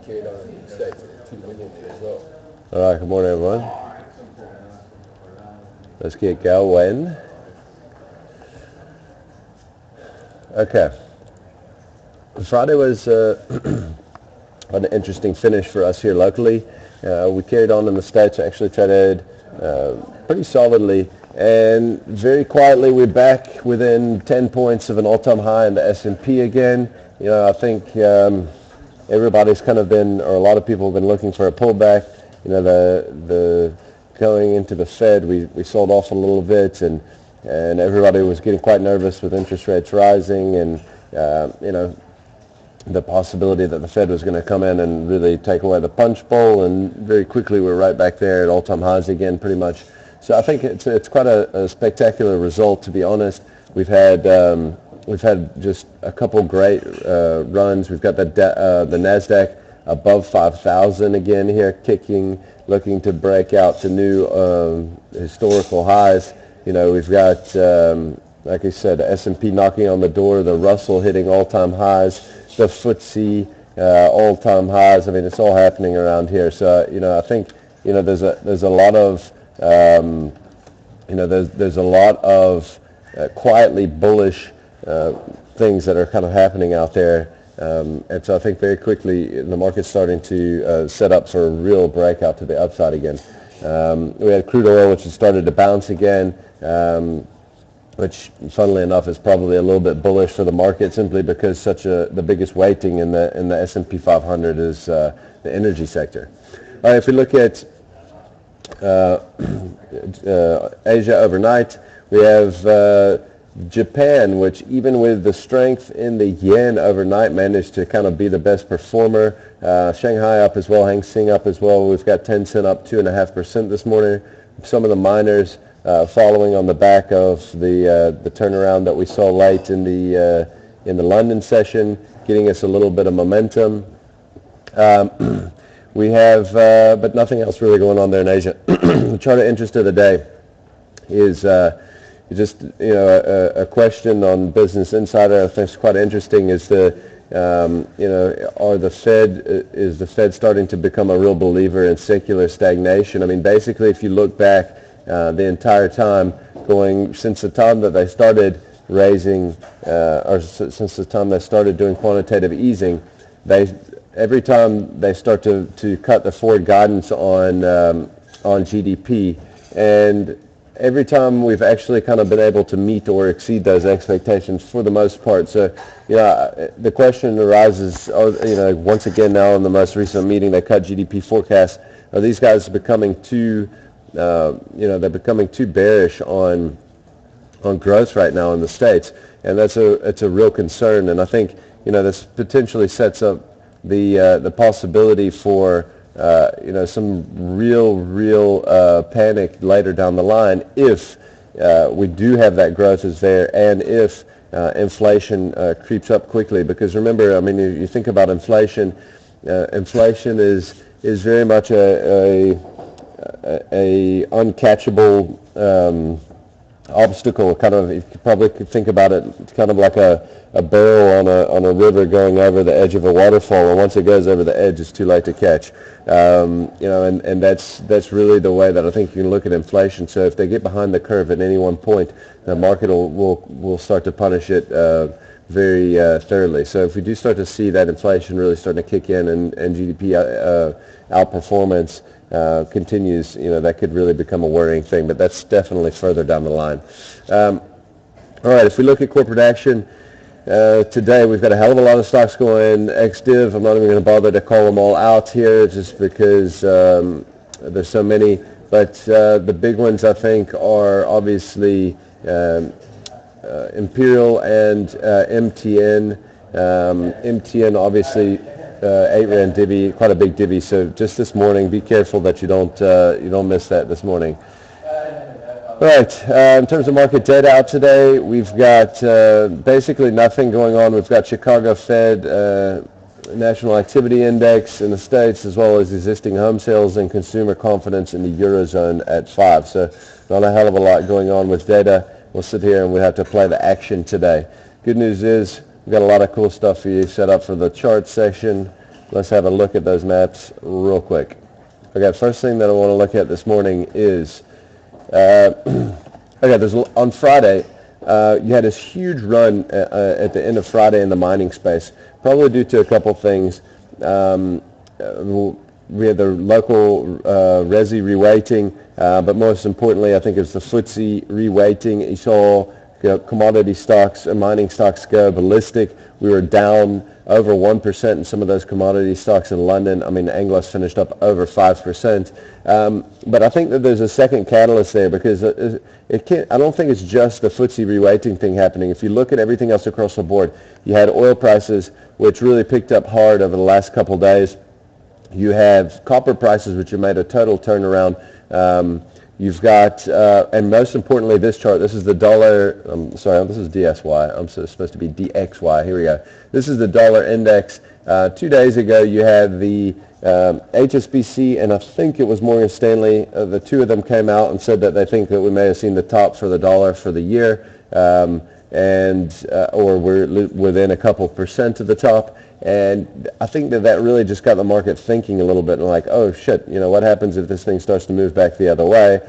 carried on in the States at 2 million as well. All right, good morning, everyone. Let's get going. Okay. Friday was an interesting finish for us here locally. We carried on in the States, actually traded pretty solidly, and very quietly we're back within 10 points of an all-time high in the S&P again. You know, I think everybody's kind of been, or a lot of people have been looking for a pullback. You know, the going into the Fed, we sold off a little bit, and everybody was getting quite nervous with interest rates rising, and you know, the possibility that the Fed was going to come in and really take away the punch bowl, and very quickly we're right back there at all-time highs again, pretty much. So I think it's quite a spectacular result, to be honest. We've had just a couple great runs. We've got the Nasdaq above 5,000 again here, kicking, looking to break out to new historical highs. You know, we've got, like I said, S&P knocking on the door, the Russell hitting all-time highs, the FTSE all-time highs. I mean, it's all happening around here. So, you know, I think, you know, there's a lot of, you know, there's a lot of quietly bullish things that are kind of happening out there. And so I think very quickly the market's starting to set up for a real breakout to the upside again. We had crude oil, which has started to bounce again, which, funnily enough, is probably a little bit bullish for the market, simply because the biggest weighting in the S&P 500 is the energy sector. All right, if we look at Asia overnight, we have Japan, which, even with the strength in the yen overnight, managed to kind of be the best performer. Shanghai up as well, Hang Seng up as well. We've got Tencent up 2.5% this morning. Some of the miners following on the back of the turnaround that we saw late in the London session, getting us a little bit of momentum. We have, but nothing else really going on there in Asia. The chart of interest of the day is just, you know, a question on Business Insider. I think it's quite interesting. Is the you know, is the Fed starting to become a real believer in secular stagnation? I mean, basically, if you look back the entire time, going since the time that they started raising, or since the time they started doing quantitative easing, every time they start to cut the forward guidance on GDP, and every time we've actually kind of been able to meet or exceed those expectations for the most part. So, you know, the question arises, you know, once again now in the most recent meeting, they cut GDP forecasts. Are these guys becoming too, you know, they're becoming too bearish on growth right now in the States? And it's a real concern. And I think, you know, this potentially sets up the possibility for you know, some real panic later down the line if we do have that growth is there, and if inflation creeps up quickly. Because remember, I mean, you think about inflation. Inflation is very much a uncatchable obstacle. Kind of, you could probably think about it kind of like a barrel on a river going over the edge of a waterfall, and once it goes over the edge, it's too late to catch. You know, and that's really the way that I think you can look at inflation. So if they get behind the curve at any one point, the market will start to punish it very thoroughly. So if we do start to see that inflation really starting to kick in, and GDP outperformance continues, you know, that could really become a worrying thing. But that's definitely further down the line. All right, if we look at corporate action, today we've got a hell of a lot of stocks going ex-div. I'm not even going to bother to call them all out here, just because there's so many. But the big ones, I think, are obviously Imperial and MTN. MTN, obviously, 8 rand divvy, quite a big divvy. So just this morning, be careful that you don't miss that this morning. All right, in terms of market data out today, we've got basically nothing going on. We've got Chicago Fed National Activity Index in the States, as well as existing home sales and consumer confidence in the Eurozone at 5. So not a hell of a lot going on with data. We'll sit here and we have to play the action today. Good news is We've got a lot of cool stuff for you set up for the chart section. Let's have a look at those maps real quick. Okay, first thing that I want to look at this morning is, on Friday, you had this huge run at the end of Friday in the mining space, probably due to a couple things. We had the local Resi reweighting, but most importantly, I think it was the FTSE reweighting. You saw commodity stocks and mining stocks go ballistic. We were down over 1% in some of those commodity stocks in London. I mean, Anglos finished up over 5%. But I think that there's a second catalyst there, because I don't think it's just the FTSE reweighting thing happening. If you look at everything else across the board, you had oil prices, which really picked up hard over the last couple of days. You have copper prices, which have made a total turnaround. You've got, and most importantly, this chart, this is the dollar, this is DSY. I'm supposed to be DXY. Here we go. This is the dollar index. 2 days ago, you had the HSBC, and I think it was Morgan Stanley. The two of them came out and said that they think that we may have seen the top for the dollar for the year, or we're within a couple percent of the top. And I think that really just got the market thinking a little bit, and like, oh shit, what happens if this thing starts to move back the other way?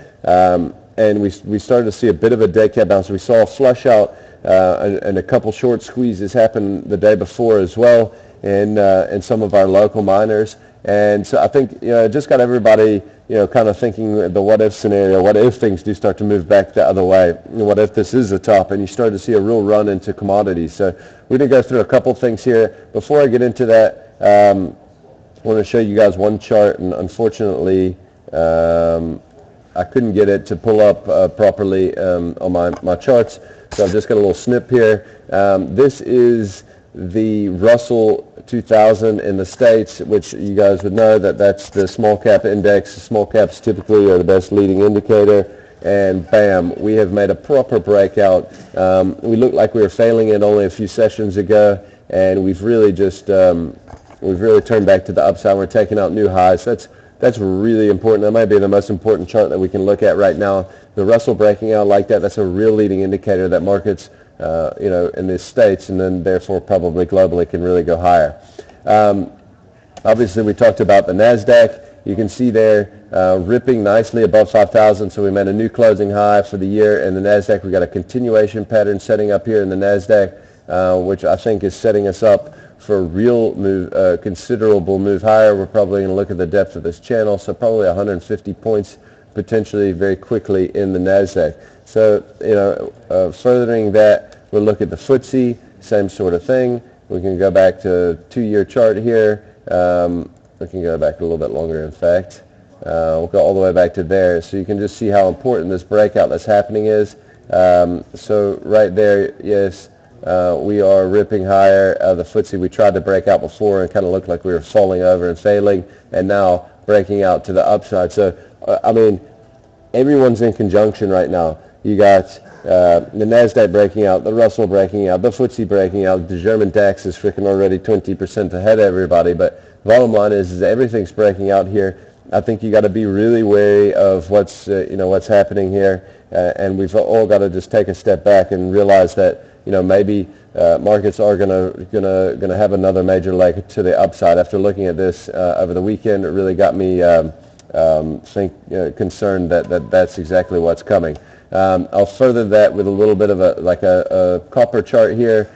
And we started to see a bit of a dead cat bounce. We saw a flush out and a couple short squeezes happen the day before as well in some of our local miners. And so I think it just got everybody kind of thinking the what if scenario. What if things do start to move back the other way? What if this is the top? And you start to see a real run into commodities. So we're going to go through a couple things here. Before I get into that, I want to show you guys one chart, and unfortunately I couldn't get it to pull up properly on my charts. So I've just got a little snip here. This is the Russell 2000 in the States, which you guys would know that's the small cap index. Small caps typically are the best leading indicator. And bam, we have made a proper breakout. We looked like we were failing it only a few sessions ago, and we've really just we've really turned back to the upside. We're taking out new highs. That's really important. That might be the most important chart that we can look at right now. The Russell breaking out like that's a real leading indicator that markets in the States, and then therefore probably globally, can really go higher. Obviously, we talked about the NASDAQ. You can see there ripping nicely above 5,000, so we made a new closing high for the year. And the NASDAQ, we got a continuation pattern setting up here in the NASDAQ, which I think is setting us up for a real move, considerable move higher. We're probably going to look at the depth of this channel, so probably 150 points potentially very quickly in the NASDAQ. So, furthering that, we'll look at the FTSE, same sort of thing. We can go back to 2-year chart here. We can go back a little bit longer, in fact. We'll go all the way back to there. So you can just see how important this breakout that's happening is. So right there, yes, we are ripping higher. The FTSE, we tried to break out before and kind of looked like we were falling over and failing, and now breaking out to the upside. So, everyone's in conjunction right now. You got the NASDAQ breaking out, the Russell breaking out, the FTSE breaking out. The German DAX is freaking already 20% ahead of everybody. But bottom line is everything's breaking out here. I think you got to be really wary of what's happening here, and we've all got to just take a step back and realize that maybe markets are gonna have another major leg to the upside. After looking at this over the weekend, it really got me concerned that that's exactly what's coming. I'll further that with a little bit of a copper chart here.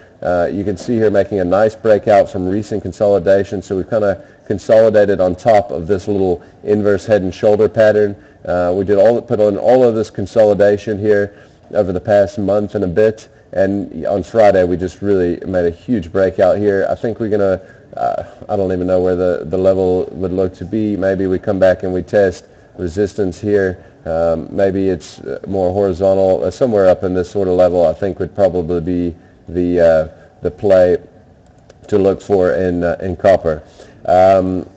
You can see here making a nice breakout from recent consolidation. So we've kind of consolidated on top of this little inverse head and shoulder pattern. We put on all of this consolidation here over the past month and a bit. And on Friday, we just really made a huge breakout here. I think we're going to, I don't even know where the level would look to be. Maybe we come back and we test resistance here. Maybe it's more horizontal, somewhere up in this sort of level. I think would probably be the play to look for in copper.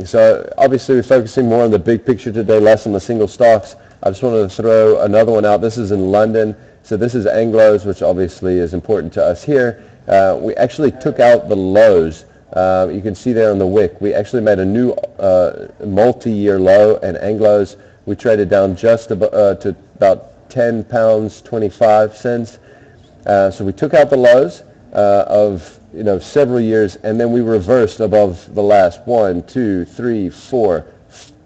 So obviously we're focusing more on the big picture today, less on the single stocks. I just wanted to throw another one out. This is in London. So this is Anglos, which obviously is important to us here. We actually took out the lows. You can see there on the wick. We actually made a new multi-year low, and Anglos, we traded down just to about £10.25. So we took out the lows of several years, and then we reversed above the last 1, 2, 3, 4,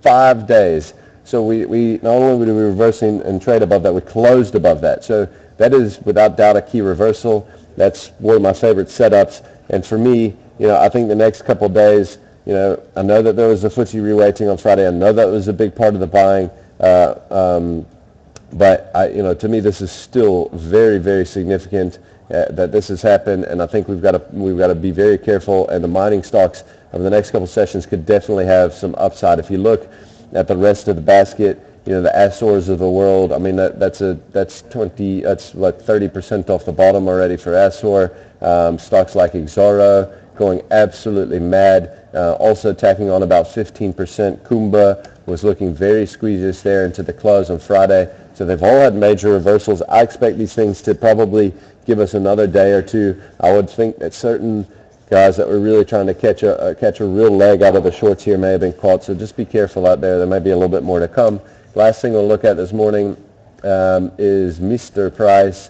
5 days. So we not only were we reversing and trade above that, we closed above that. So that is without doubt a key reversal. That's one of my favorite setups. And for me, I think the next couple of days, I know that there was a FTSE reweighting on Friday. I know that was a big part of the buying. But to me, this is still very, very significant that this has happened, and I think we've got to be very careful. And the mining stocks over the next couple of sessions could definitely have some upside. If you look at the rest of the basket, the Açores of the world, I mean that's like 30% off the bottom already for Açor. Stocks like Exxaro going absolutely mad. Also tacking on about 15%. Kumba was looking very squeezish there into the close on Friday. So they've all had major reversals. I expect these things to probably give us another day or two. I would think that certain guys that were really trying to catch a real leg out of the shorts here may have been caught. So just be careful out there. There may be a little bit more to come. Last thing we'll look at this morning is Mr. Price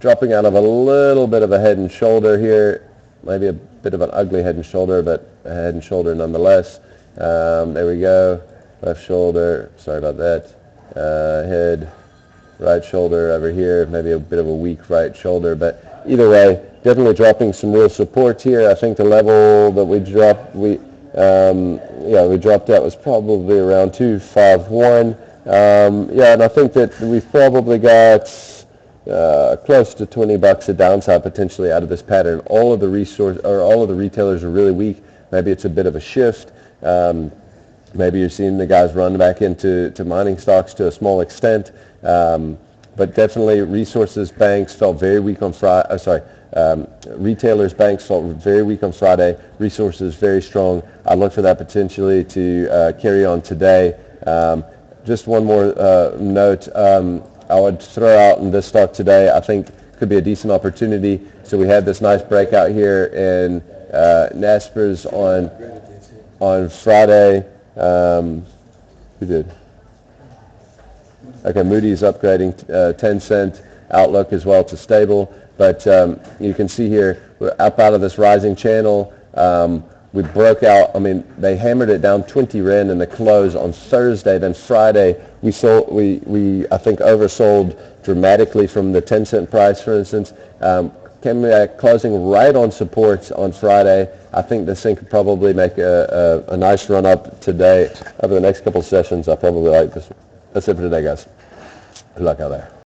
dropping out of a little bit of a head and shoulder here. Maybe a bit of an ugly head and shoulder, but a head and shoulder nonetheless. There we go. Left shoulder. Sorry about that. Head, right shoulder over here. Maybe a bit of a weak right shoulder, but either way, definitely dropping some real support here. I think the level that we dropped, we dropped out was probably around 251. And I think that we've probably got close to $20 a downside potentially out of this pattern. All of the retailers are really weak. Maybe it's a bit of a shift. Maybe you're seeing the guys run back into mining stocks to a small extent. But definitely resources banks felt very weak on Friday. Retailers banks felt very weak on Friday. Resources very strong. I look for that potentially to carry on today. Just one more note. I would throw out in this stock today, I think could be a decent opportunity. So we had this nice breakout here in Naspers on Friday. Who did? Okay, Moody's upgrading 10-cent outlook as well to stable. But you can see here, we're up out of this rising channel. We broke out. I mean, they hammered it down 20 Rand in the close on Thursday. Then Friday, we I think oversold dramatically from the 10-cent price, for instance. Came back closing right on supports on Friday. I think this thing could probably make a nice run up today. Over the next couple of sessions, I probably like this one. That's it for today, guys. Good luck out there.